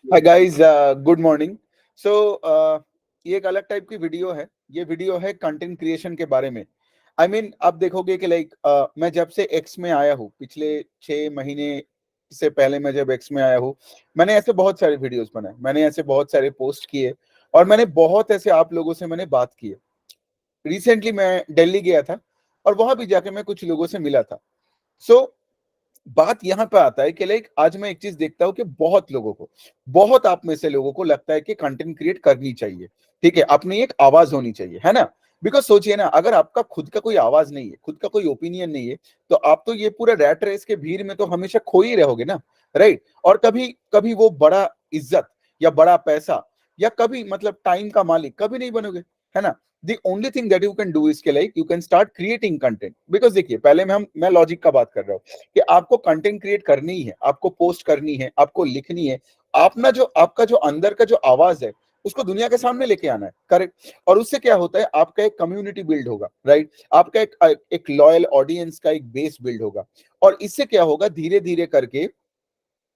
हाय guys, good morning. So ये एक अलग टाइप की वीडियो है। ये वीडियो है कंटेंट क्रिएशन के बारे में। आप देखोगे कि मैं जब से एक्स में आया हूँ, पिछले 6 महीने से पहले मैं जब एक्स में आया हूँ, मैंने ऐसे बहुत सारे वीडियोस बनाए, मैंने ऐसे बहुत सारे पोस्ट किए और मैंने बहुत ऐसे आप लोगों से मैंने बात की है। रिसेंटली मैं दिल्ली गया था और वहां भी जाके मैं कुछ लोगों से मिला था। सो बात यहाँ पे आता है कि आज मैं एक चीज देखता हूँ कि बहुत आप में से लोगों को लगता है कि कंटेंट क्रिएट करनी चाहिए। ठीक है, अपनी एक आवाज होनी चाहिए, है ना। बिकॉज सोचिए ना, अगर आपका खुद का कोई आवाज नहीं है, खुद का कोई ओपिनियन नहीं है, तो आप तो ये पूरा रैट रेस के भीड़ में तो हमेशा खो ही रहोगे ना। राइट। और कभी कभी वो बड़ा इज्जत या बड़ा पैसा या कभी टाइम का मालिक कभी नहीं बनोगे, है ना। The only thing that you can do is कि you can start creating content। Because देखिए, पहले मैं लॉजिक का बात कर रहा हूँ कि आपको कंटेंट क्रिएट करनी है, आपको पोस्ट करनी है, आपको लिखनी है। आपका जो अंदर का जो आवाज है, उसको दुनिया के सामने लेके आना है, करेक्ट। और उससे क्या होता है, आपका एक कम्युनिटी बिल्ड होगा, राइट। आपका एक लॉयल ऑडियंस का एक बेस बिल्ड होगा। और इससे क्या होगा, धीरे धीरे करके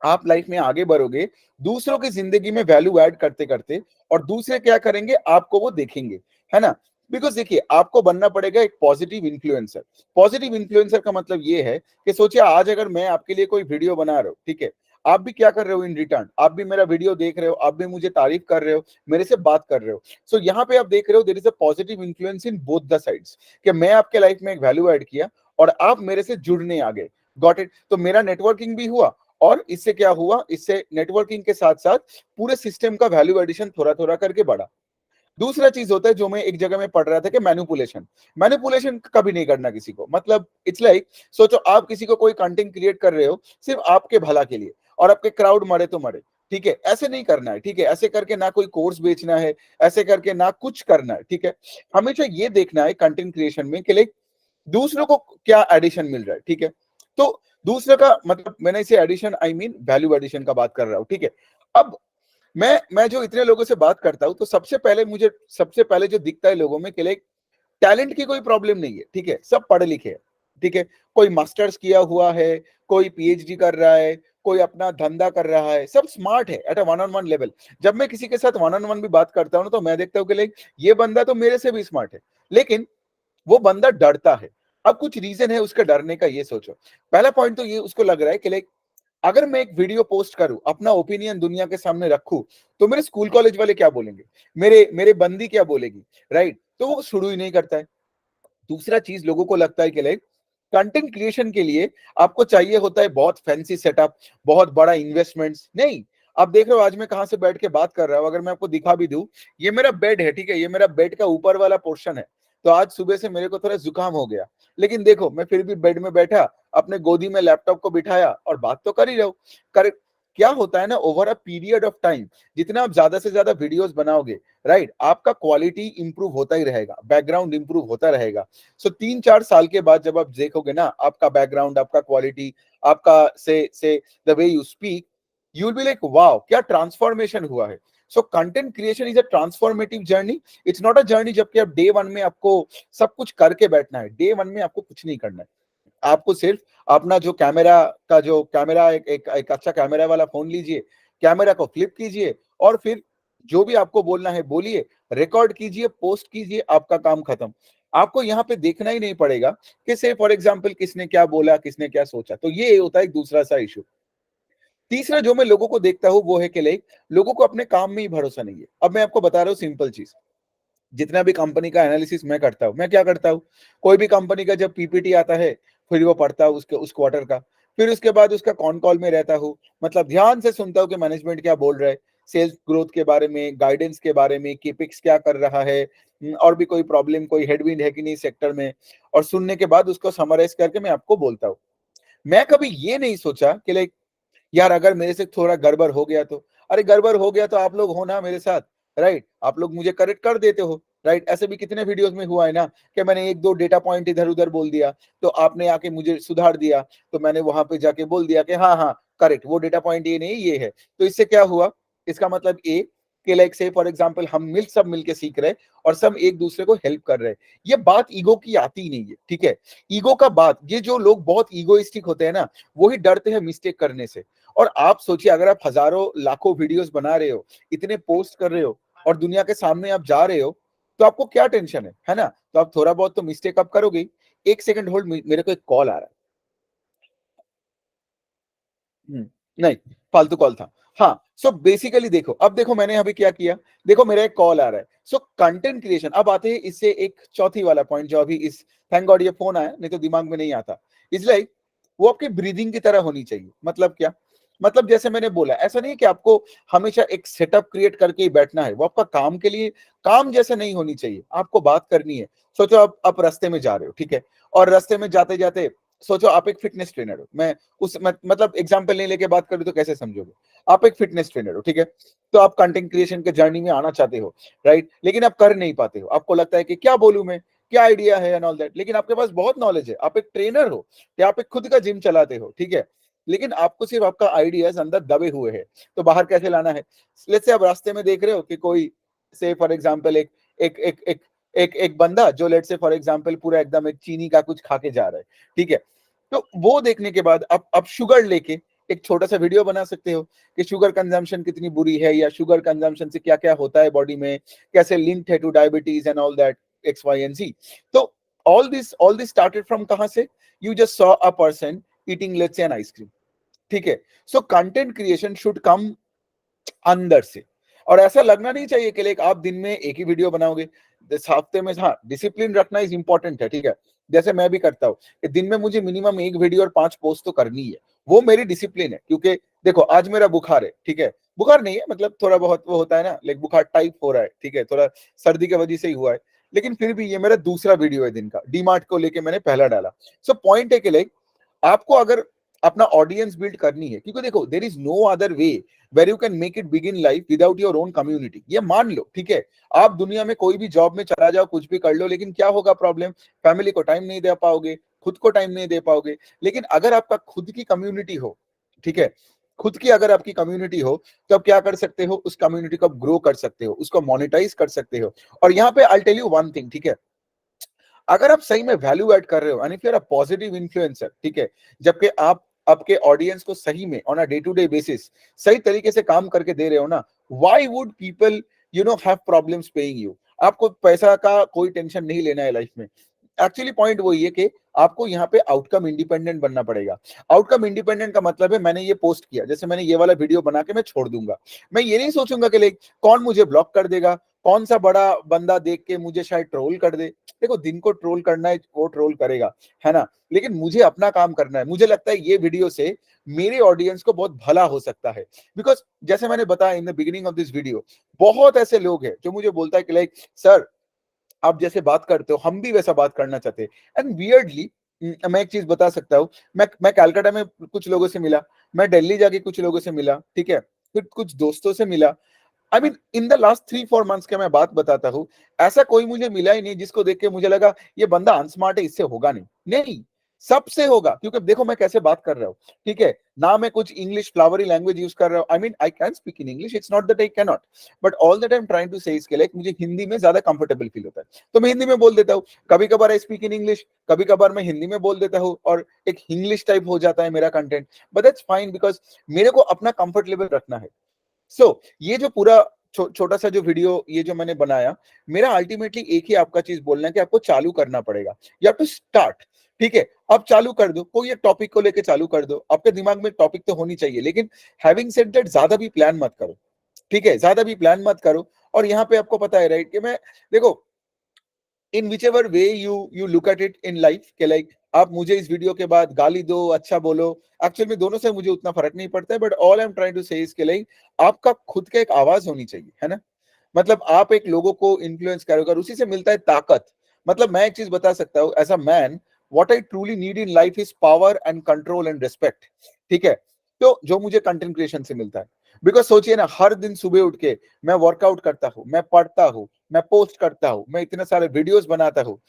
आप लाइफ में आगे बढ़ोगे, दूसरों की जिंदगी में वैल्यू ऐड करते करते। और दूसरे क्या करेंगे, आपको वो देखेंगे, है ना। बिकॉज देखिए, आपको बनना पड़ेगा एक पॉजिटिव इन्फ्लुएंसर। पॉजिटिव इन्फ्लुएंसर का मतलब ये है कि सोचिए, आज अगर मैं आपके लिए कोई वीडियो बना रहा हूँ, ठीक है, आप भी क्या कर रहे हो इन रिटर्न, आप भी मेरा वीडियो देख रहे हो, आप भी मुझे तारीफ कर रहे हो, मेरे से बात कर रहे हो। सो यहाँ पे आप देख रहे हो, there is a positive influence in both the sides, कि मैं आपके लाइफ में एक वैल्यू ऐड किया और आप मेरे से जुड़ने आ गए। Got it. तो मेरा नेटवर्किंग भी हुआ और इससे क्या हुआ, इससे नेटवर्किंग के साथ साथ पूरे सिस्टम का वैल्यू एडिशन थोड़ा थोड़ा करके बढ़ा। दूसरा चीज होता है जो मैं एक जगह में पढ़ रहा था कि मैनिपुलेशन। मैनिपुलेशन कभी नहीं करना किसी को, इट्स सोचो, आप किसी को कोई कंटेंट क्रिएट कर रहे हो सिर्फ आपके भला के लिए, और आपके क्राउड मरे तो मरे। ठीक है, ऐसे नहीं करना है। ठीक है, ऐसे करके ना कोई कोर्स बेचना है, ऐसे करके ना कुछ करना है। ठीक है, हमेशा ये देखना है कंटेंट क्रिएशन में कि दूसरों को क्या एडिशन मिल रहा है। ठीक है, तो दूसरे का मैंने इसे एडिशन वैल्यू एडिशन का बात कर रहा हूं। ठीक है, अब मैं जो इतने लोगों से बात करता हूं, तो सबसे पहले जो दिखता है लोगों में कि टैलेंट की कोई प्रॉब्लम नहीं है। ठीक है, सब पढ़े लिखे हैं। ठीक है, कोई मास्टर्स किया हुआ है, कोई पीएचडी कर रहा है, कोई अपना धंधा कर रहा है, सब स्मार्ट है at a one on one level. जब मैं किसी के साथ वन ऑन वन भी बात करता हूं, तो मैं देखता हूं कि ये बंदा तो मेरे से भी स्मार्ट है, लेकिन वो बंदा डरता है। अब कुछ रीजन है उसके डरने का, ये सोचो। पहला पॉइंट तो ये उसको लग रहा है कि अगर मैं एक वीडियो पोस्ट करूं, अपना ओपिनियन दुनिया के सामने रखूं, तो मेरे स्कूल कॉलेज वाले क्या बोलेंगे, मेरे मेरे बंदी क्या बोलेगी, राइट। तो वो शुरू ही नहीं करता है। दूसरा चीज, लोगों को लगता है कि कंटेंट क्रिएशन के लिए आपको चाहिए होता है बहुत फैंसी सेटअप, बहुत बड़ा इन्वेस्टमेंट्स। नहीं, आप देख रहे हो आज मैं कहां से बैठ के बात कर रहा हूं, अगर मैं आपको दिखा भी दूं, ये मेरा बेड है। ठीक है, ये मेरा बेड का ऊपर वाला पोर्शन है। तो आज सुबह से मेरे को थोड़ा जुकाम हो गया, लेकिन देखो, मैं फिर भी बेड में बैठा, अपने गोदी में लैपटॉप को बिठाया और बात तो कर ही रहा हूं। कर क्या होता है ना, over a period of time, जितना आप ज्यादा से ज्यादा वीडियोस बनाओगे, राइट, आपका क्वालिटी इंप्रूव होता ही रहेगा, बैकग्राउंड इंप्रूव होता रहेगा। सो 3-4 साल के बाद जब आप देखोगे ना, आपका बैकग्राउंड, आपका क्वालिटी, आपका से the way you speak, you will be like wow, क्या ट्रांसफॉर्मेशन हुआ है। So content creation is a transformative journey. It's not a journey जबकि आप डे वन में आपको सब कुछ करके बैठना है। डे वन में आपको कुछ नहीं करना है। आपको सिर्फ अपना जो कैमरा एक अच्छा कैमरा वाला फोन लीजिए, कैमरा को फ्लिप कीजिए और फिर जो भी आपको बोलना है बोलिए, रिकॉर्ड कीजिए, पोस्ट कीजिए, आपका काम खत्म। आपको यहाँ पे देखना ही नहीं पड़ेगा कि से फॉर एग्जाम्पल किसने क्या बोला, किसने क्या सोचा। तो ये होता है एक दूसरा सा इशू। तीसरा जो मैं लोगों को देखता हूं वो है कि लोगों को अपने काम में ही भरोसा नहीं है। अब मैं आपको बता रहा हूँ सिंपल चीज। जितना भी कंपनी का एनालिसिस मैं करता हूं, मैं क्या करता हूं, कोई भी कंपनी का जब पीपीटी आता है, फिर वो पढ़ता हूं उसके उस क्वार्टर का, फिर उसके बाद उसका कॉन कॉल में रहता हूं, ध्यान से सुनता हूं कि मैनेजमेंट क्या बोल रहा है, सेल्स ग्रोथ के बारे में, गाइडेंस के बारे में, केपिक्स क्या कर रहा है, और भी कोई प्रॉब्लम, कोई हेडविंड है कि नहीं सेक्टर में। और सुनने के बाद उसको समराइज करके मैं आपको बोलता हूँ। मैं कभी ये नहीं सोचा कि यार अगर मेरे से थोड़ा गड़बड़ हो गया तो, अरे गड़बड़ हो गया तो आप लोग हो ना मेरे साथ, राइट, आप लोग मुझे करेक्ट कर देते हो, राइट। ऐसे भी कितने वीडियोस में हुआ है ना कि मैंने एक दो डेटा पॉइंट इधर उधर बोल दिया, तो आपने आके मुझे सुधार दिया, तो मैंने वहां पे जाके बोल दिया कि हाँ हाँ करेक्ट, वो डेटा पॉइंट ये नहीं ये है। तो इससे क्या हुआ, इसका मतलब ए कि से फॉर एग्जांपल हम सब मिलके सीख रहे और सब एक दूसरे को हेल्प कर रहे हैं। ये बात ईगो की आती नहीं है। ठीक है, ईगो का बात, ये जो लोग बहुत ईगोइस्टिक होते हैं ना, वही डरते हैं मिस्टेक करने से। और आप सोचिए अगर आप हजारों लाखों वीडियोस बना रहे हो, इतने पोस्ट कर रहे हो और दुनिया के सामने आप जा रहे हो, तो आपको क्या टेंशन है ना? तो आप थोड़ा बहुत तो मिस्टेक आप करोगे ही। 1 सेकंड होल्ड, मेरे को एक कॉल आ रहा है। नहीं, फालतू कॉल था। हाँ, सो बेसिकली देखो, अब देखो मैंने अभी क्या किया, देखो मेरा एक कॉल आ रहा है। सो कंटेंट क्रिएशन, अब आते हैं इससे एक चौथी वाला पॉइंट जो अभी इस थैंक गॉड ये फोन आया, नहीं तो दिमाग में नहीं आता। इसलिए वो आपकी ब्रीदिंग की तरह होनी चाहिए। मतलब क्या? मतलब जैसे मैंने बोला, ऐसा नहीं है कि आपको हमेशा एक सेटअप क्रिएट करके ही बैठना है, वो आपका काम के लिए काम जैसे नहीं होनी चाहिए। आपको बात करनी है। सोचो आप रास्ते में जा रहे हो, ठीक है, और रास्ते में जाते जाते सोचो आप एक फिटनेस ट्रेनर हो, मैं मतलब एग्जांपल नहीं लेके बात करूं तो कैसे समझोगे? आप एक फिटनेस ट्रेनर हो, ठीक है, तो आप कंटेंट क्रिएशन के जर्नी में आना चाहते हो, राइट, लेकिन आप कर नहीं पाते हो। आपको लगता है कि क्या बोलूं मैं, क्या आइडिया है एंड ऑल दैट, लेकिन आपके पास बहुत नॉलेज है, आप एक ट्रेनर हो या आप एक खुद का जिम चलाते हो, ठीक है, लेकिन आपको सिर्फ आपका आइडियाज अंदर दबे हुए हैं। तो बाहर कैसे लाना है? लेट्स से आप रास्ते में देख रहे हो कि कोई, से फॉर एग्जांपल एक एक एक एक एक एक बंदा जो लेट्स से फॉर एग्जांपल पूरा एकदम एक चीनी का कुछ खा के जा रहा है, ठीक है, तो वो देखने के बाद आप शुगर लेके एक छोटा सा वीडियो बना सकते हो कि शुगर कंजम्पशन कितनी बुरी है, या शुगर कंजम्पशन से क्या क्या होता है बॉडी में, कैसे लिंक्ड है two diabetes and all that, x Y and जी। तो ऑल दिस स्टार्टेड फ्रॉम कहां से? You just saw a person eating let's say an ice cream, ठीक है। So content creation should come अंदर से, और ऐसा लगना नहीं चाहिए कि लाइक आप दिन में एक ही वीडियो बनाओगे, इस हफ्ते में। हाँ, डिसिप्लिन रखना इज इंपॉर्टेंट है, ठीक है, जैसे मैं भी करता हूँ कि दिन में मुझे मिनिमम एक वीडियो और 5 पोस्ट तो करनी है। वो मेरी डिसिप्लिन है, क्योंकि देखो आज मेरा बुखार है, ठीक है, बुखार नहीं है मतलब थोड़ा बहुत वो होता है ना, लाइक बुखार टाइप हो रहा है, ठीक है, थोड़ा सर्दी की वजह से ही हुआ है, लेकिन फिर भी ये मेरा दूसरा वीडियो है दिन का, डीमार्ट को लेके मैंने पहला डाला। सो पॉइंट है कि लाइक आपको अगर अपना ऑडियंस बिल्ड करनी है, क्योंकि देखो there is no other way where you can make it big in life without your own community. ये मान लो, ठीक है, आप दुनिया में कोई भी जॉब में चला जाओ, कुछ भी कर लो, लेकिन क्या होगा प्रॉब्लम? फैमिली को टाइम नहीं दे पाओगे, खुद को टाइम नहीं दे पाओगे। लेकिन अगर आपका खुद की कम्युनिटी हो, ठीक है, खुद की अगर आपकी कम्युनिटी हो, तो आप क्या कर सकते हो? उस कम्युनिटी को ग्रो कर सकते हो, उसको मोनेटाइज कर सकते हो। और यहाँ पे I tell you one thing, ठीक है, अगर आप सही में वैल्यू ऐड कर रहे हो and if you are a positive influencer, ठीक है, जबकि आप आपके ऑडियंस को सही में on a day to day basis सही तरीके से काम करके दे रहे हो ना, why would people have problems paying you? आपको पैसा का कोई टेंशन नहीं लेना है लाइफ में। एक्चुअली पॉइंट वही है कि आपको यहाँ पे आउटकम इंडिपेंडेंट बनना पड़ेगा। आउटकम इंडिपेंडेंट का मतलब है मैंने ये पोस्ट किया, जैसे मैंने ये वाला वीडियो बना के मैं छोड़ दूंगा, मैं ये नहीं सोचूंगा कि लाइक कौन मुझे ब्लॉक कर देगा, कौन सा बड़ा बंदा देख के मुझे शायद ट्रोल कर दे। देखो दिन को ट्रोल करना है, वो ट्रोल करेगा, है ना, लेकिन मुझे अपना काम करना है। मुझे लगता है ये वीडियो से मेरे ऑडियंस को बहुत भला हो सकता है, बिकॉज जैसे मैंने बताया in the beginning of this video, बहुत ऐसे लोग हैं जो मुझे बोलता है कि लाइक सर आप जैसे बात करते हो हम भी वैसा बात करना चाहते हैं। एंड वियर्डली मैं एक चीज बता सकता हूँ, मैं कलकत्ता में कुछ लोगों से मिला, मैं दिल्ली जाके कुछ लोगों से मिला, ठीक है, फिर कुछ दोस्तों से मिला। I mean in the last 3-4 months के मैं बात बताता हूँ, ऐसा कोई मुझे मिला ही नहीं जिसको देख के मुझे लगा ये बंदा अनस्मार्ट है, इससे होगा नहीं। नहीं, सबसे होगा, क्योंकि देखो मैं कैसे बात कर रहा हूँ, ठीक है ना, मैं कुछ इंग्लिश फ्लावरी लैंग्वेज यूज कर रहा हूँ। I mean I can speak in English, it's not that I can not, but all that I am trying to say इसके लाइक मुझे हिंदी में ज्यादा कंफर्टेबल फील होता है, तो मैं हिंदी में बोल देता हूँ। कभी कभार आई स्पीक इन इंग्लिश, कभी कभार मैं हिंदी में बोल देता हूँ और एक इंग्लिश टाइप हो जाता है मेरा content, but that's fine because मेरे को अपना कंफर्ट लेवल रखना है। सो ये जो पूरा छोटा सा जो वीडियो ये जो मैंने बनाया, मेरा अल्टीमेटली एक ही आपका चीज बोलना है कि आपको चालू करना पड़ेगा, या टू स्टार्ट, ठीक है। अब चालू कर दो, कोई एक टॉपिक को लेके चालू कर दो, आपके दिमाग में टॉपिक तो होनी चाहिए, लेकिन हैविंग सेड दैट ज्यादा भी प्लान मत करो, ठीक है, ज्यादा भी प्लान मत करो। और यहाँ पे आपको पता है राइट कि मैं देखो in whichever way you look at it in life के लाइक आप मुझे इस वीडियो के बाद गाली दो, अच्छा बोलो, एक्चुअली में दोनों से मुझे उतना फर्क नहीं पड़ता है, but all I am trying to say is के लाइक आपका खुद का एक आवाज होनी चाहिए, है ना, मतलब आप एक लोगों को इन्फ्लुएंस करोगे और उसी से मिलता है ताकत। मतलब मैं एक चीज बता सकता हूँ as a man, what I truly need in life is power and control and respect, ठीक है, तो जो मुझे कंटेंट क्रिएशन से मिलता है। बिकॉज सोचिए ना, हर दिन सुबह उठ के मैं वर्कआउट करता हूँ, मैं पढ़ता हूँ, मैं पोस्ट करता हूँ, मैं इतने सारे वीडियोस बनाता हूँ।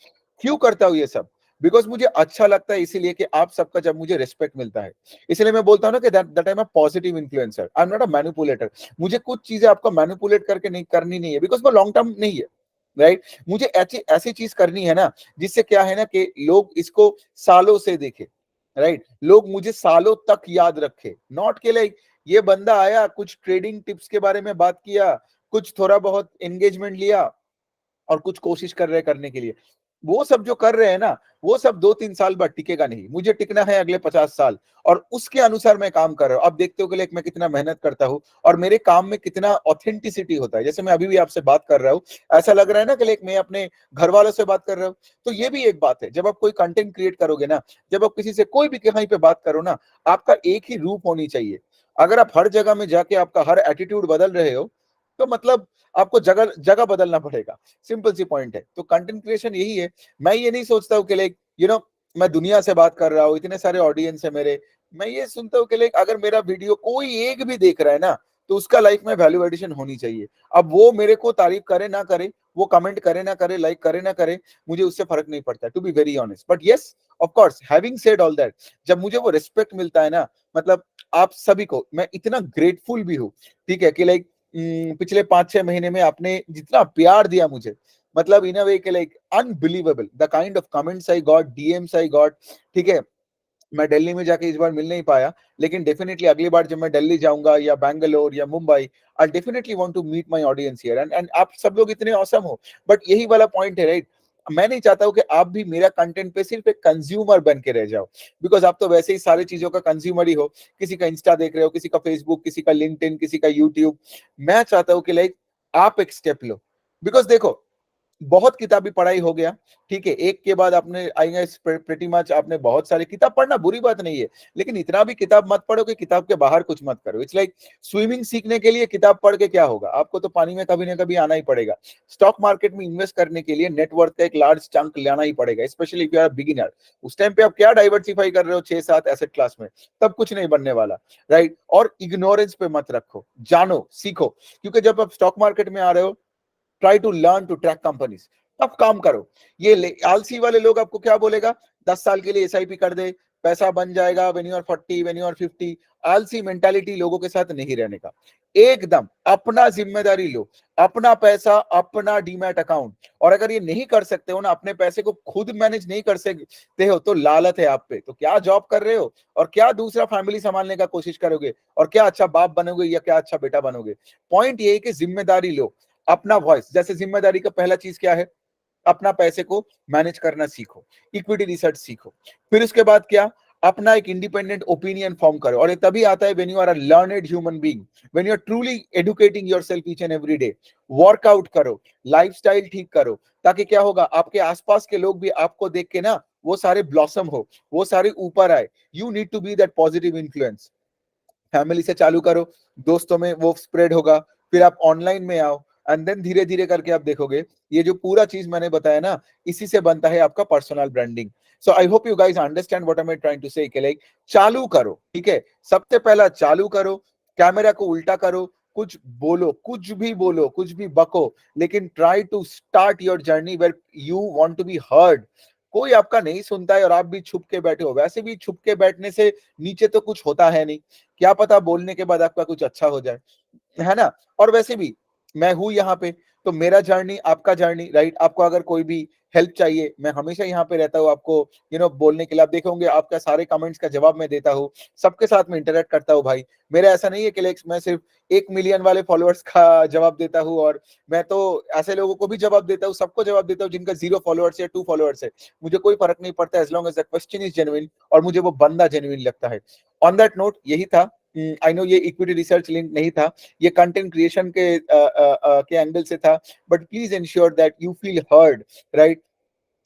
क्यों करता हूँ ये सब? बिकॉज मुझे अच्छा लगता है, इसीलिए कि आप सबका जब मुझे रिस्पेक्ट मिलता है, इसलिए मैं बोलता हूँ ना कि that I am a positive influencer, I am not a manipulator. मुझे कुछ चीजें आपको मैनिपुलेट करके नहीं करनी नहीं है, बिकॉज वो लॉन्ग टर्म नहीं है, राइट। मुझे ऐसी ऐसी चीज करनी है ना जिससे क्या है ना कि लोग इसको सालों से देखें, राइट, लोग मुझे सालों तक याद रखे, नॉट के लाइक ये बंदा आया, कुछ ट्रेडिंग टिप्स के बारे में बात किया, कुछ थोड़ा बहुत एंगेजमेंट लिया और कुछ कोशिश कर रहे करने के लिए। वो सब जो कर रहे हैं ना, वो सब 2-3 साल बाद टिकेगा नहीं। मुझे टिकना है अगले 50 साल, और उसके अनुसार मैं काम कर रहा हूँ। आप देखते हो कि लाइक मैं कितना मेहनत करता हूँ और मेरे काम में कितना ऑथेंटिसिटी होता है। जैसे मैं अभी भी आपसे बात कर रहा हूँ, ऐसा लग रहा है ना कि लाइक मैं अपने घर वालों से बात कर रहा हूँ। तो ये भी एक बात है, जब आप कोई कंटेंट क्रिएट करोगे ना, जब आप किसी से कोई भी कहीं पे बात करो ना, आपका एक ही रूप होनी चाहिए। अगर आप हर जगह में जाके आपका हर एटीट्यूड बदल रहे हो, तो मतलब आपको जगह जगह बदलना पड़ेगा। सिंपल सी पॉइंट है। तो कंटेंट क्रिएशन यही है। मैं ये नहीं सोचता हूँ कि लाइक मैं दुनिया से बात कर रहा हूँ, इतने सारे ऑडियंस है मेरे। मैं ये सुनता हूँ कि लाइक अगर मेरा वीडियो कोई एक भी देख रहा है ना, तो उसका लाइफ में वैल्यू एडिशन होनी चाहिए। अब वो मेरे को तारीफ करे ना करे, वो कमेंट करे ना करे, लाइक करे ना करे, मुझे उससे फर्क नहीं पड़ता, to be very honest. But yes, of course, having said all that, जब मुझे वो रिस्पेक्ट मिलता है ना, मतलब आप सभी को मैं इतना ग्रेटफुल भी हूँ, ठीक है, कि लाइक पिछले 5-6 महीने में आपने जितना प्यार दिया मुझे, मतलब इन अ वे के like unbelievable the kind of comments I got, DMs I got, ठीक है। मैं दिल्ली में जाके इस बार मिल नहीं पाया, लेकिन डेफिनेटली अगली बार जब मैं दिल्ली जाऊंगा या बैंगलोर या Mumbai, I definitely want to meet my audience here, and आप सब लोग इतने ऑसम हो। बट यही वाला पॉइंट है, राइट, मैं नहीं चाहता हूं कि आप भी मेरा कंटेंट पे सिर्फ एक कंज्यूमर बन के रह जाओ, बिकॉज आप तो वैसे ही सारी चीजों का कंज्यूमर ही हो। किसी का इंस्टा देख रहे हो, किसी का फेसबुक, किसी का लिंक्डइन, किसी का यूट्यूब। मैं चाहता हूं कि लाइक आप एक स्टेप लो, बिकॉज देखो, बहुत किताबी पढ़ाई हो गया, ठीक है, एक के बाद आपने आई गेस प्रीटी मच आपने बहुत सारी किताब पढ़ना बुरी बात नहीं है, लेकिन इतना भी किताब मत पढ़ो कि किताब के बाहर कुछ मत करो। इट्स लाइक स्विमिंग सीखने के लिए किताब पढ़ के क्या होगा, आपको तो पानी में कभी ना कभी आना ही पड़ेगा। स्टॉक मार्केट में इन्वेस्ट करने के लिए नेटवर्क का एक लार्ज चंक लाना ही पड़ेगा, specially if you are beginner. उस टाइम पे आप क्या डाइवर्सिफाई कर रहे हो 6-7 एसेट क्लास में, तब कुछ नहीं बनने वाला, राइट। और इग्नोरेंस पे मत रखो, जानो सीखो, क्योंकि जब आप स्टॉक मार्केट में आ रहे हो, try to learn to track companies, तब काम करो। ये आलसी वाले लोग आपको क्या बोलेगा, 10 साल के लिए एसआईपी कर दे, पैसा बन जाएगा when you are 40, when you are 50। आलसी मेंटालिटी लोगों के साथ नहीं रहने का। एकदम अपना जिम्मेदारी लो, अपना पैसा, अपना डीमैट अकाउंट। और अगर ये नहीं कर सकते हो ना, अपने पैसे को खुद मैनेज नहीं कर सकते हो, तो लालत है आप पे। तो क्या जॉब कर रहे हो, और क्या दूसरा फैमिली संभालने का कोशिश करोगे, और क्या अच्छा बाप बनोगे या क्या अच्छा बेटा बनोगे। पॉइंट ये है कि जिम्मेदारी लो, अपना वॉइस। जैसे जिम्मेदारी का पहला चीज क्या है, अपना पैसे को मैनेज करना सीखो, इक्विटी रिसर्च सीखो। फिर उसके बाद क्या, अपना एक इंडिपेंडेंट ओपिनियन फॉर्म करो। और ये तभी आता है when you are a learned human being, when you are truly educating yourself each and every day. Workout करो, लाइफस्टाइल ठीक करो, ताकि क्या होगा, आपके आसपास के लोग भी आपको देख के ना वो सारे ब्लॉसम हो, वो सारे ऊपर आए। You need to be that positive influence. Family से चालू करो, दोस्तों में वो स्प्रेड होगा, फिर आप ऑनलाइन में आओ, एंड देन धीरे धीरे करके आप देखोगे ये जो पूरा चीज मैंने बताया ना, इसी से बनता है आपका personal branding. So I hope you guys understand what I am trying to say, like चालू करो, ठीक है, सबसे पहला चालू करो, कैमरा को उल्टा करो, कुछ बोलो, कुछ भी बोलो, कुछ भी बको, लेकिन try to start your journey where you want to be heard. कोई आपका नहीं सुनता है और आप भी छुप के बैठे हो, वैसे भी छुप के बैठने से नीचे तो कुछ होता है नहीं, क्या पता बोलने के बाद आपका कुछ अच्छा हो जाए, है ना। और वैसे भी मैं हूं यहाँ पे, तो मेरा जर्नी आपका जर्नी, राइट। आपको अगर कोई भी हेल्प चाहिए, मैं हमेशा यहाँ पे रहता हूँ आपको बोलने के लिए। आप देखोगे आपका सारे कमेंट्स का जवाब मैं देता हूँ, सबके साथ में इंटरेक्ट करता हूँ भाई। मेरा ऐसा नहीं है कि मैं सिर्फ 1 मिलियन वाले फॉलोअर्स का जवाब देता हूँ, और मैं तो ऐसे लोगों को भी जवाब देता हूँ, सबको जवाब देता हूँ जिनका 0 फॉलोअर्स या 2 फॉलोअर्स है। मुझे कोई फर्क नहीं पड़ता, as long as the question is genuine और मुझे वो बंदा जेन्युइन लगता है। ऑन दैट नोट यही था। आई नो ये इक्विटी रिसर्च लिंक नहीं था, ये कंटेंट क्रिएशन के एंगल से था। But please ensure that you feel heard, right.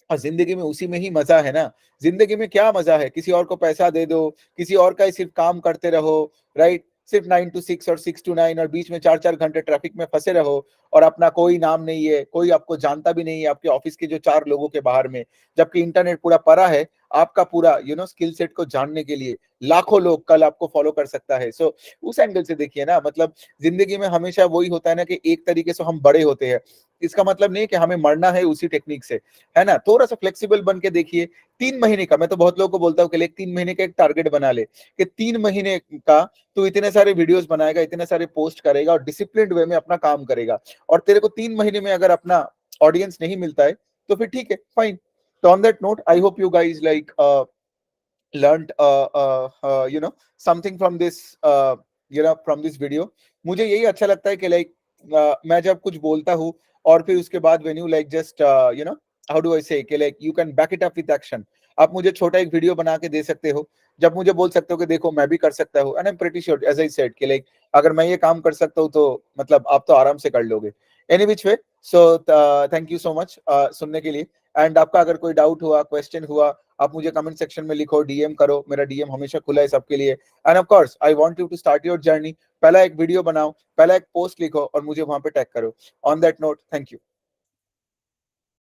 और जिंदगी में उसी में ही मजा है ना। जिंदगी में क्या मजा है, किसी और को पैसा दे दो, किसी और का ही सिर्फ काम करते रहो, राइट। सिर्फ 9 to 6 और 6 to 9, और बीच में 4-4 घंटे ट्रैफिक में फंसे रहो, और अपना कोई नाम नहीं है, कोई आपको जानता भी नहीं है आपके ऑफिस के जो 4 लोगों के बाहर में। जबकि इंटरनेट पूरा पड़ा है आपका पूरा स्किल सेट को जानने के लिए, लाखों लोग कल आपको फॉलो कर सकता है। सो उस एंगल से देखिए ना, मतलब जिंदगी में हमेशा वही होता है ना कि एक तरीके से हम बड़े होते हैं, इसका मतलब नहीं कि हमें मरना है उसी टेक्निक से, है ना। थोड़ा सा फ्लेक्सिबल बन के देखिए। 3 महीने का, मैं तो बहुत लोगों को बोलता हूँ कि 3 महीने का एक टारगेट बना ले, कि 3 महीने का तू इतने सारे वीडियोस बनाएगा, इतने सारे पोस्ट करेगा और डिसिप्लिन्ड वे में अपना काम करेगा। और तेरे को 3 महीने में अगर अपना ऑडियंस नहीं मिलता है, तो फिर ठीक है, फाइन। तो on that note I hope you guys like learned something from this from this video. मुझे यही अच्छा लगता है कि लाइक मैं जब कुछ बोलता हूँ और फिर उसके बाद when you like just how do I say कि like you can back it up with action. आप मुझे छोटा एक वीडियो बना के दे सकते हो, जब मुझे बोल सकते हो कि देखो मैं भी कर सकता हूँ, and I am pretty sure as I said कि लाइक अगर मैं ये काम कर सकता हूँ तो मतलब आप तो आराम से कर लोगे. Any which way, so thank you so much सुनने के लिए. एंड आपका अगर कोई डाउट हुआ, क्वेश्चन हुआ, आप मुझे कमेंट सेक्शन में लिखो, डीएम करो, मेरा डीएम हमेशा खुला है सबके लिए. And of course I want you to start your journey. पहला एक वीडियो बनाओ, पहला एक पोस्ट लिखो और मुझे वहां पे टैग करो. On that note, thank you.